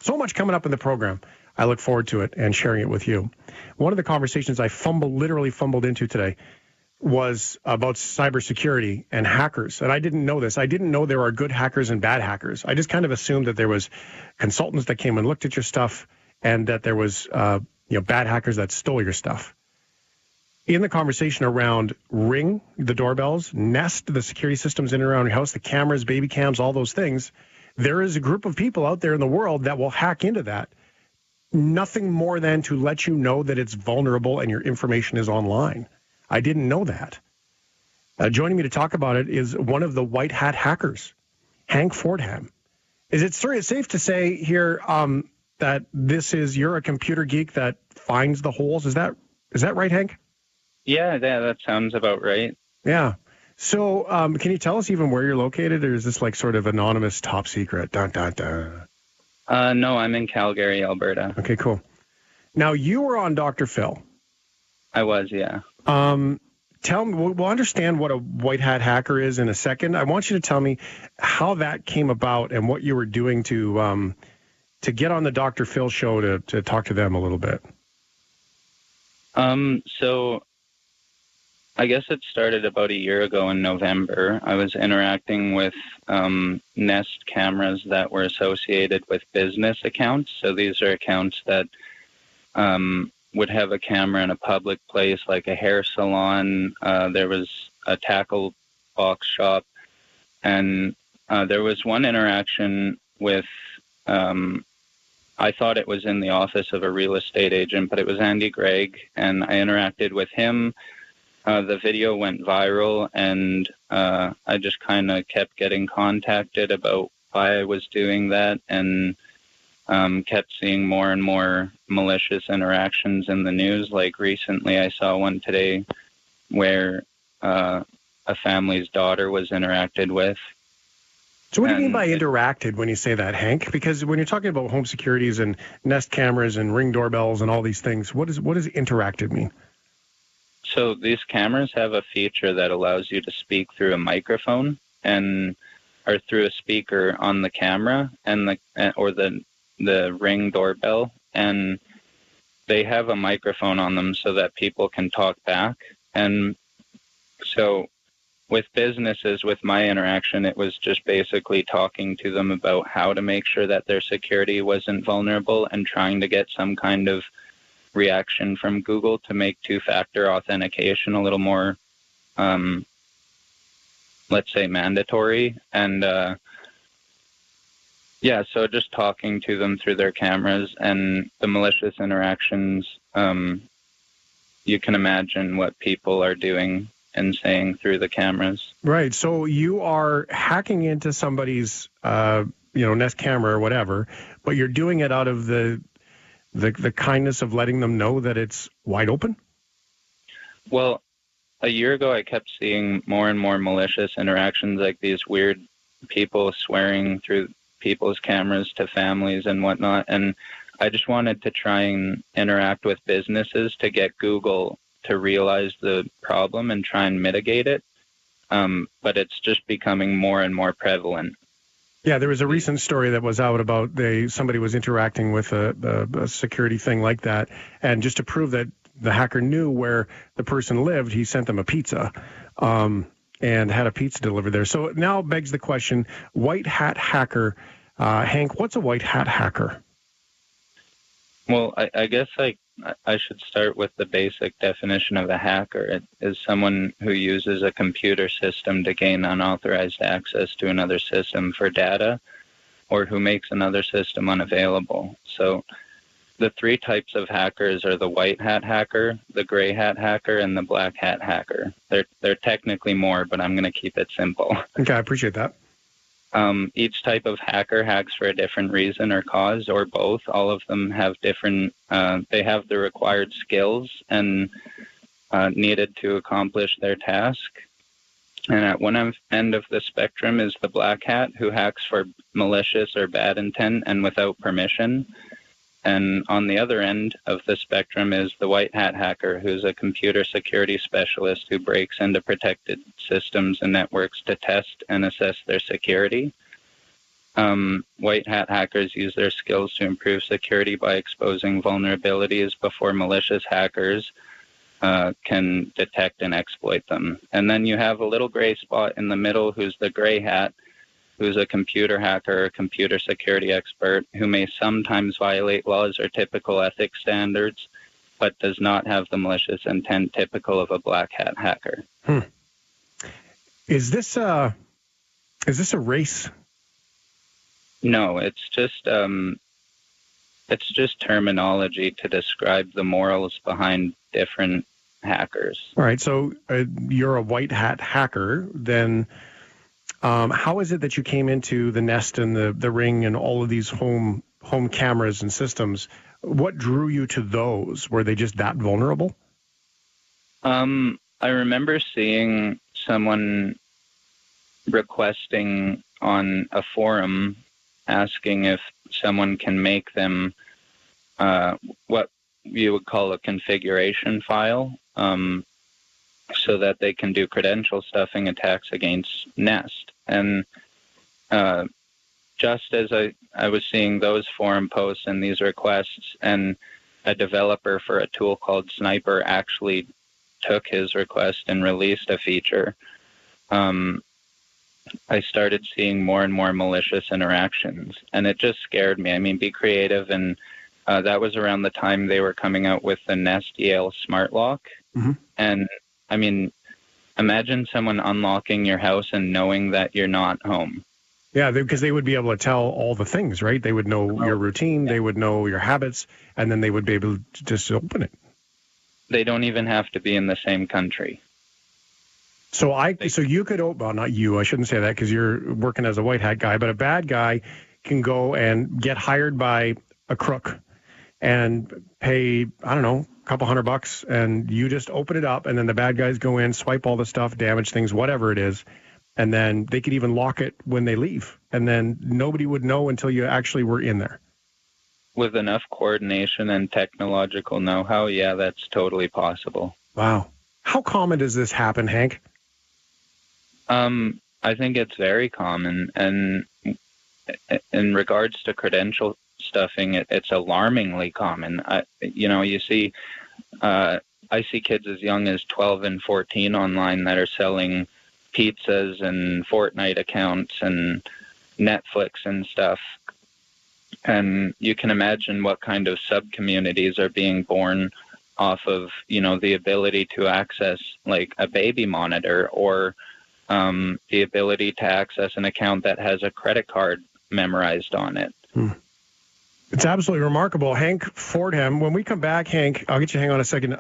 So much coming up in the program. I look forward to it and sharing it with you. One of the conversations I literally fumbled into today was about cybersecurity and hackers. And I didn't know this. I didn't know there are good hackers and bad hackers. I just kind of assumed that there was consultants that came and looked at your stuff and that there was bad hackers that stole your stuff. In the conversation around Ring, the doorbells, Nest, the security systems in and around your house, the cameras, baby cams, all those things, there is a group of people out there in the world that will hack into that. Nothing more than to let you know that it's vulnerable and your information is online. I didn't know that. Joining me to talk about it is one of the white hat hackers, Hank Fordham. Is it safe to say here that you're a computer geek that finds the holes? Is that right, Hank? Yeah, that sounds about right. Yeah. So can you tell us even where you're located, or is this like sort of anonymous, top secret? Dun, dun, dun. No, I'm in Calgary, Alberta. Okay, cool. Now, you were on Dr. Phil. I was, yeah. Tell me, we'll understand what a white hat hacker is in a second. I want you to tell me how that came about and what you were doing to get on the Dr. Phil show to talk to them a little bit. So I guess it started about a year ago in November. I was interacting with Nest cameras that were associated with business accounts. So these are accounts that would have a camera in a public place like a hair salon. There was a tackle box shop. And there was one interaction with, I thought it was in the office of a real estate agent, but it was Andy Gregg. And I interacted with him. The video went viral, and I just kind of kept getting contacted about why I was doing that, and kept seeing more and more malicious interactions in the news. Like recently, I saw one today where a family's daughter was interacted with. So what do you mean by interacted when you say that, Hank? Because when you're talking about home securities and Nest cameras and Ring doorbells and all these things, what does interacted mean? So these cameras have a feature that allows you to speak through a microphone or through a speaker on the camera or the Ring doorbell, and they have a microphone on them so that people can talk back. And so with businesses, with my interaction, it was just basically talking to them about how to make sure that their security wasn't vulnerable and trying to get some kind of reaction from Google to make two-factor authentication a little more, let's say, mandatory. And so just talking to them through their cameras and the malicious interactions, you can imagine what people are doing and saying through the cameras. Right. So you are hacking into somebody's, Nest camera or whatever, but you're doing it out of the kindness of letting them know that it's wide open? Well, a year ago, I kept seeing more and more malicious interactions, like these weird people swearing through people's cameras to families and whatnot. And I just wanted to try and interact with businesses to get Google to realize the problem and try and mitigate it. But it's just becoming more and more prevalent. Yeah, there was a recent story that was out about somebody was interacting with a security thing like that, and just to prove that the hacker knew where the person lived, he sent them a pizza and had a pizza delivered there. So now begs the question, white hat hacker, Hank, what's a white hat hacker? Well, I guess I should start with the basic definition of a hacker. It is someone who uses a computer system to gain unauthorized access to another system for data, or who makes another system unavailable. So the three types of hackers are the white hat hacker, the gray hat hacker, and the black hat hacker. They're technically more, but I'm going to keep it simple. Okay, I appreciate that. Each type of hacker hacks for a different reason or cause, or both. All of them have different, they have the required skills and needed to accomplish their task. And at one end of the spectrum is the black hat, who hacks for malicious or bad intent and without permission. And on the other end of the spectrum is the white hat hacker, who's a computer security specialist who breaks into protected systems and networks to test and assess their security. White hat hackers use their skills to improve security by exposing vulnerabilities before malicious hackers can detect and exploit them. And then you have a little gray spot in the middle who's the gray hat, who's a computer hacker or computer security expert who may sometimes violate laws or typical ethics standards, but does not have the malicious intent typical of a black hat hacker. Is this a race? No, it's just terminology to describe the morals behind different hackers. All right, so you're a white hat hacker. Then how is it that you came into the Nest and the Ring and all of these home cameras and systems? What drew you to those? Were they just that vulnerable? I remember seeing someone requesting on a forum asking if someone can make them what you would call a configuration file so that they can do credential stuffing attacks against Nest. And just as I was seeing those forum posts and these requests, and a developer for a tool called Sniper actually took his request and released a feature, I started seeing more and more malicious interactions, and it just scared me. I mean, be creative, and that was around the time they were coming out with the Nest Yale Smart Lock. Mm-hmm. And I mean, imagine someone unlocking your house and knowing that you're not home. Yeah, because they would be able to tell all the things, right? They would know your routine, they would know your habits, and then they would be able to just open it. They don't even have to be in the same country. So you could, well, not you, I shouldn't say that because you're working as a white hat guy, but a bad guy can go and get hired by a crook and pay, I don't know, a couple $100, and you just open it up, and then the bad guys go in, swipe all the stuff, damage things, whatever it is, and then they could even lock it when they leave, and then nobody would know until you actually were in there. With enough coordination and technological know-how, yeah, that's totally possible. Wow. How common does this happen, Hank? I think it's very common, and in regards to credential stuffing, it's alarmingly common. I see kids as young as 12 and 14 online that are selling pizzas and Fortnite accounts and Netflix and stuff. And you can imagine what kind of sub-communities are being born off of, the ability to access like a baby monitor or the ability to access an account that has a credit card memorized on it. It's absolutely remarkable. Hank Fordham, when we come back, Hank, I'll get you to hang on a second.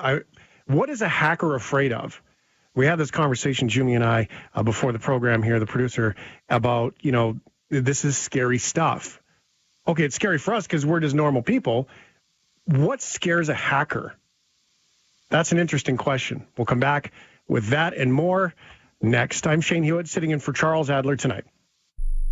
What is a hacker afraid of? We had this conversation, Jimmy and I, before the program here, the producer, about, this is scary stuff. Okay, it's scary for us because we're just normal people. What scares a hacker? That's an interesting question. We'll come back with that and more next. I'm Shane Hewitt, sitting in for Charles Adler tonight.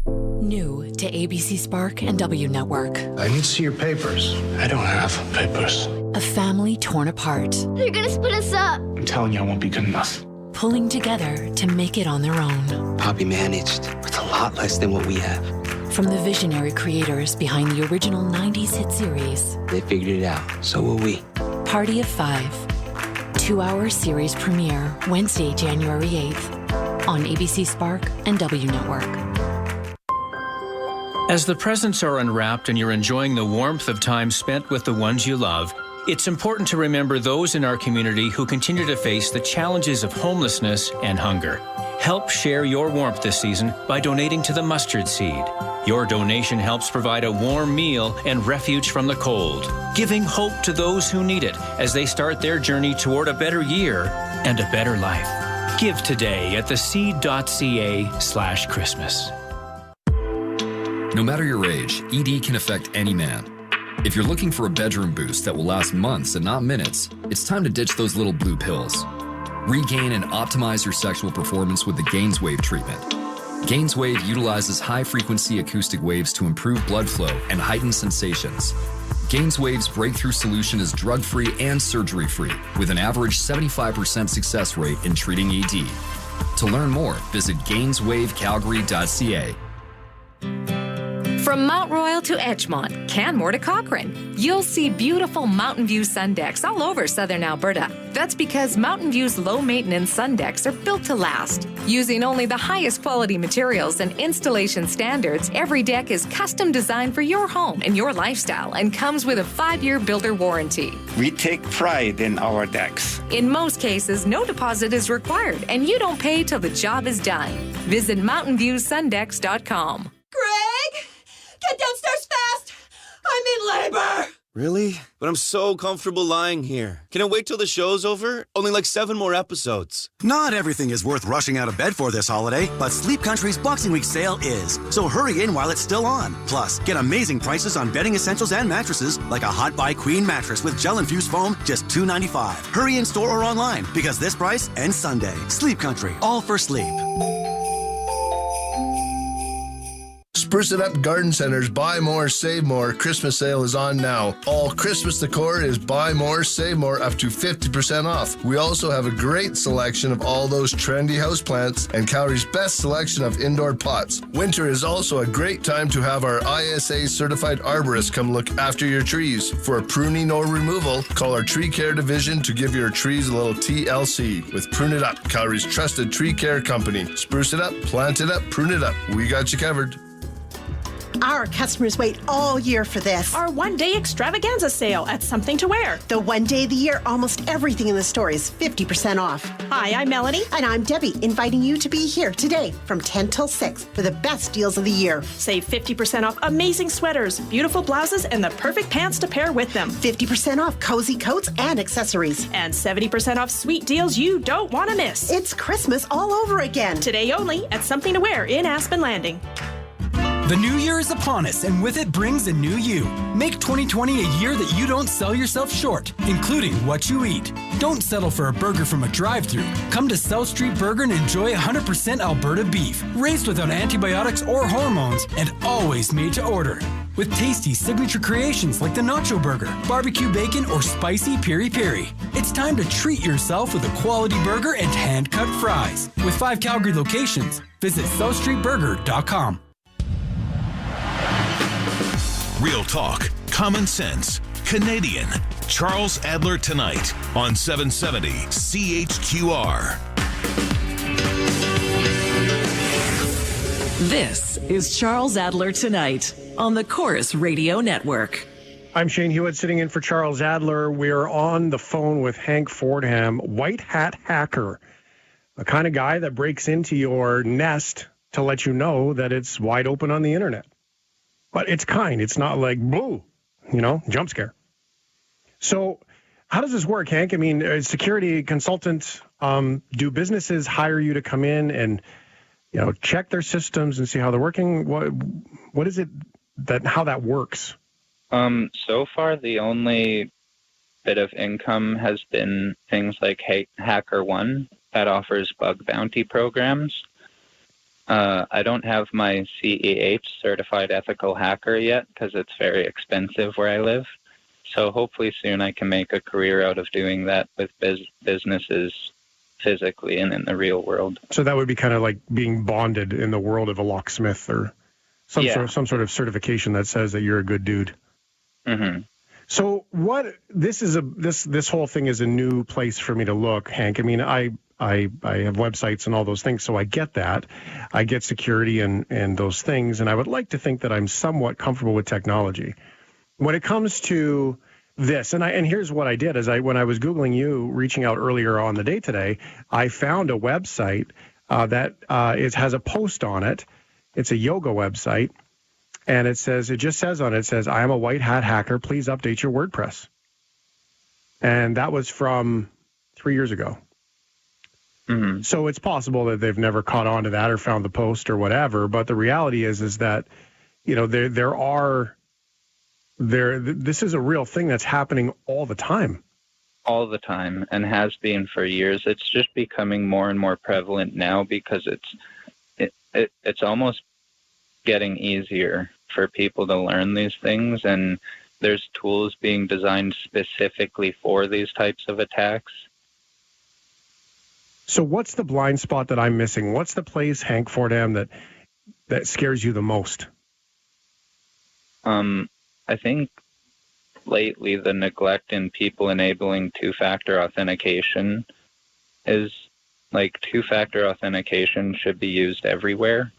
New to ABC Spark and W Network. I need to see your papers. I don't have papers. A family torn apart. They're gonna split us up. I'm telling you, I won't be good enough. Pulling together to make it on their own. Poppy managed with a lot less than what we have. From the visionary creators behind the original 90s hit series. They figured it out, so will we. Party of Five. 2-hour series premiere Wednesday, January 8th on ABC Spark and W Network. As the presents are unwrapped and you're enjoying the warmth of time spent with the ones you love, it's important to remember those in our community who continue to face the challenges of homelessness and hunger. Help share your warmth this season by donating to the Mustard Seed. Your donation helps provide a warm meal and refuge from the cold, giving hope to those who need it as they start their journey toward a better year and a better life. Give today at theseed.ca/Christmas. No matter your age, ED can affect any man. If you're looking for a bedroom boost that will last months and not minutes, it's time to ditch those little blue pills. Regain and optimize your sexual performance with the GainsWave treatment. GainsWave utilizes high-frequency acoustic waves to improve blood flow and heighten sensations. GainsWave's breakthrough solution is drug-free and surgery-free, with an average 75% success rate in treating ED. To learn more, visit GainsWaveCalgary.ca. From Mount Royal to Edgemont, Canmore to Cochrane, you'll see beautiful Mountain View sun decks all over southern Alberta. That's because Mountain View's low-maintenance sun decks are built to last. Using only the highest quality materials and installation standards, every deck is custom designed for your home and your lifestyle and comes with a 5-year builder warranty. We take pride in our decks. In most cases, no deposit is required, and you don't pay till the job is done. Visit mountainviewsundex.com. Greg! Get downstairs fast! I'm in labor! Really? But I'm so comfortable lying here. Can I wait till the show's over? Only like 7 more episodes. Not everything is worth rushing out of bed for this holiday, but Sleep Country's Boxing Week sale is. So hurry in while it's still on. Plus, get amazing prices on bedding essentials and mattresses, like a Hot Buy Queen mattress with gel-infused foam, just $2.95. Hurry in store or online, because this price ends Sunday. Sleep Country, all for sleep. Spruce It Up Garden Center's Buy More, Save More Christmas sale is on now. All Christmas decor is buy more, save more, up to 50% off. We also have a great selection of all those trendy houseplants and Calgary's best selection of indoor pots. Winter is also a great time to have our ISA certified arborist come look after your trees. For pruning or removal, call our tree care division to give your trees a little TLC with Prune It Up, Calgary's trusted tree care company. Spruce it up, plant it up, prune it up. We got you covered. Our customers wait all year for this. Our one-day extravaganza sale at Something to Wear. The one day of the year, almost everything in the store is 50% off. Hi, I'm Melanie. And I'm Debbie, inviting you to be here today from 10 till 6 for the best deals of the year. Save 50% off amazing sweaters, beautiful blouses, and the perfect pants to pair with them. 50% off cozy coats and accessories. And 70% off sweet deals you don't want to miss. It's Christmas all over again. Today only at Something to Wear in Aspen Landing. The new year is upon us, and with it brings a new you. Make 2020 a year that you don't sell yourself short, including what you eat. Don't settle for a burger from a drive-thru. Come to South Street Burger and enjoy 100% Alberta beef, raised without antibiotics or hormones, and always made to order. With tasty signature creations like the Nacho Burger, barbecue bacon, or spicy piri-piri. It's time to treat yourself with a quality burger and hand-cut fries. With 5 Calgary locations, visit SouthStreetBurger.com. Real talk, common sense, Canadian. Charles Adler tonight on 770 CHQR. This is Charles Adler tonight on the Chorus Radio Network. I'm Shane Hewitt, sitting in for Charles Adler. We're on the phone with Hank Fordham, white hat hacker, the kind of guy that breaks into your nest to let you know that it's wide open on the internet. But it's kind. It's not like, boo, jump scare. So how does this work, Hank? I mean, as security consultant, do businesses hire you to come in and, check their systems and see how they're working? What is it how that works? So far, the only bit of income has been things like HackerOne that offers bug bounty programs. I don't have my CEH, Certified Ethical Hacker, yet because it's very expensive where I live. So hopefully soon I can make a career out of doing that with businesses physically and in the real world. So that would be kind of like being bonded in the world of a locksmith or some sort of certification that says that you're a good dude. Mm-hmm. So this whole thing is a new place for me to look, Hank. I mean, I have websites and all those things, so I get that. I get security and those things, and I would like to think that I'm somewhat comfortable with technology. When it comes to this, and here's what I did, when I was Googling you, reaching out earlier on the day today, I found a website that has a post on it. It's a yoga website, and it just says on it, I am a white hat hacker, please update your WordPress. And that was from 3 years ago. Mm-hmm. So it's possible that they've never caught on to that or found the post or whatever. But the reality is that, this is a real thing that's happening all the time. All the time, and has been for years. It's just becoming more and more prevalent now because it's almost getting easier for people to learn these things, and there's tools being designed specifically for these types of attacks. So what's the blind spot that I'm missing? What's the place, Hank Fordham, that scares you the most? I think lately the neglect in people enabling two-factor authentication is like two-factor authentication should be used everywhere.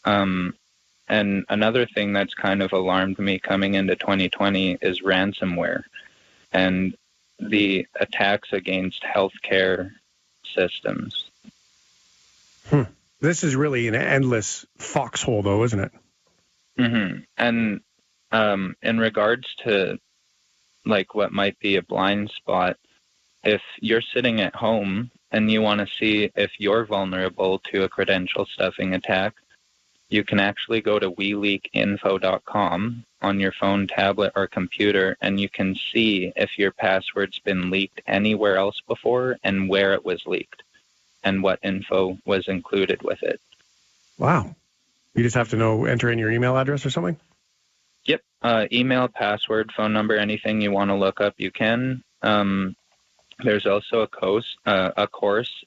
And another thing that's kind of alarmed me coming into 2020 is ransomware and the attacks against healthcare systems. This is really an endless foxhole, though, isn't it? Mm-hmm. And in regards to like what might be a blind spot, if you're sitting at home and you want to see if you're vulnerable to a credential stuffing attack, you can actually go to WeLeakInfo.com on your phone, tablet, or computer, and you can see if your password's been leaked anywhere else before and where it was leaked and what info was included with it. Wow. You just have to enter in your email address or something? Yep. Email, password, phone number, anything you want to look up, you can. There's also a course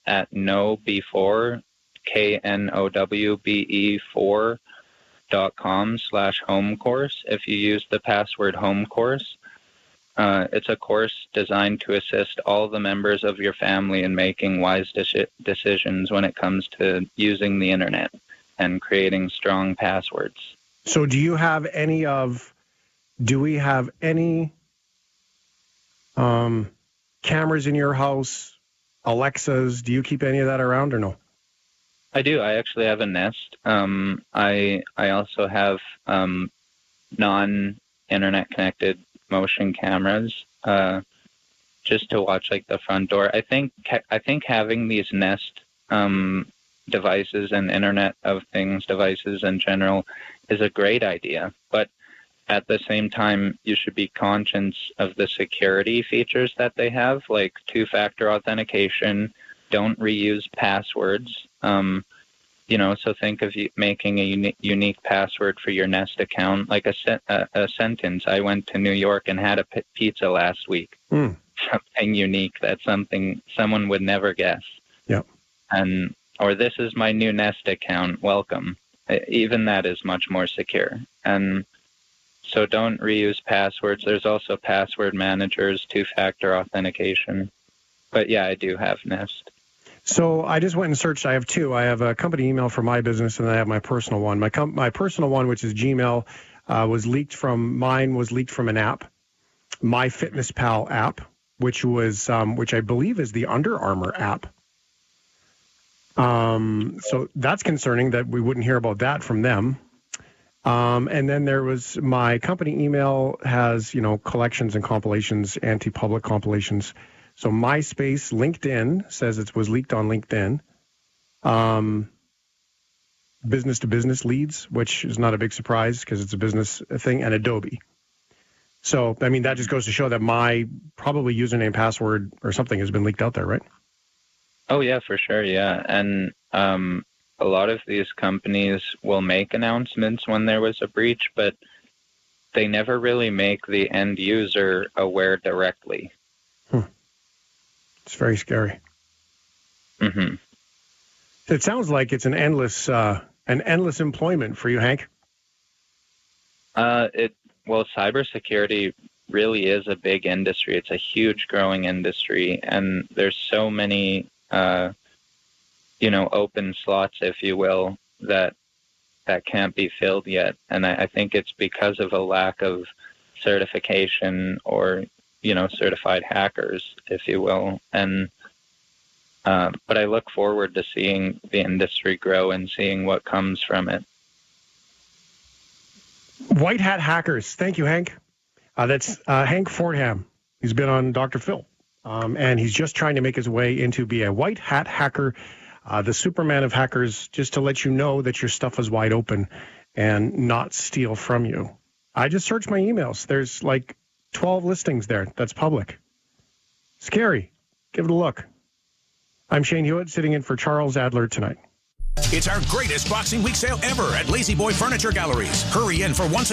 at knowbe4, knowbe4.com/home course. If you use the password home course, it's a course designed to assist all the members of your family in making wise decisions when it comes to using the internet and creating strong passwords. So do we have any cameras in your house, Alexas? Do you keep any of that around or no? I do. I actually have a Nest. I also have non-internet connected motion cameras just to watch like the front door. I think having these Nest devices and Internet of Things devices in general is a great idea, but at the same time, you should be conscious of the security features that they have, like two-factor authentication. Don't reuse passwords. So think of making a unique password for your Nest account, like a sentence. I went to New York and had a pizza last week. Something unique. That's something someone would never guess. Yeah. Or this is my new Nest account. Welcome. Even that is much more secure. And so don't reuse passwords. There's also password managers, two-factor authentication. But yeah, I do have Nest. So I just went and searched. I have two. I have a company email for my business, and I have my personal one. My personal one, which is Gmail, was leaked from an app, MyFitnessPal app, which I believe is the Under Armour app. So that's concerning that we wouldn't hear about that from them. And then there was my company email has, collections and compilations, anti-public compilations. So MySpace, LinkedIn says it was leaked on LinkedIn. Business to business leads, which is not a big surprise because it's a business thing, and Adobe. So, that just goes to show that my probably username, password, or something has been leaked out there, right? Oh, yeah, for sure, yeah. And a lot of these companies will make announcements when there was a breach, but they never really make the end user aware directly. It's very scary. Mm-hmm. It sounds like it's an endless employment for you, Hank. Cybersecurity really is a big industry. It's a huge growing industry, and there's so many, open slots, if you will, that can't be filled yet. And I think it's because of a lack of certification or certified hackers, if you will. And but I look forward to seeing the industry grow and seeing what comes from it. White hat hackers. Thank you, Hank. That's Hank Fordham. He's been on Dr. Phil, and he's just trying to make his way into be a white hat hacker, the Superman of hackers, just to let you know that your stuff is wide open and not steal from you. I just searched my emails. There's like 12 listings there. That's public. Scary. Give it a look. I'm Shane Hewitt, sitting in for Charles Adler tonight. It's our greatest Boxing Week sale ever at Lazy Boy Furniture Galleries. Hurry in for once a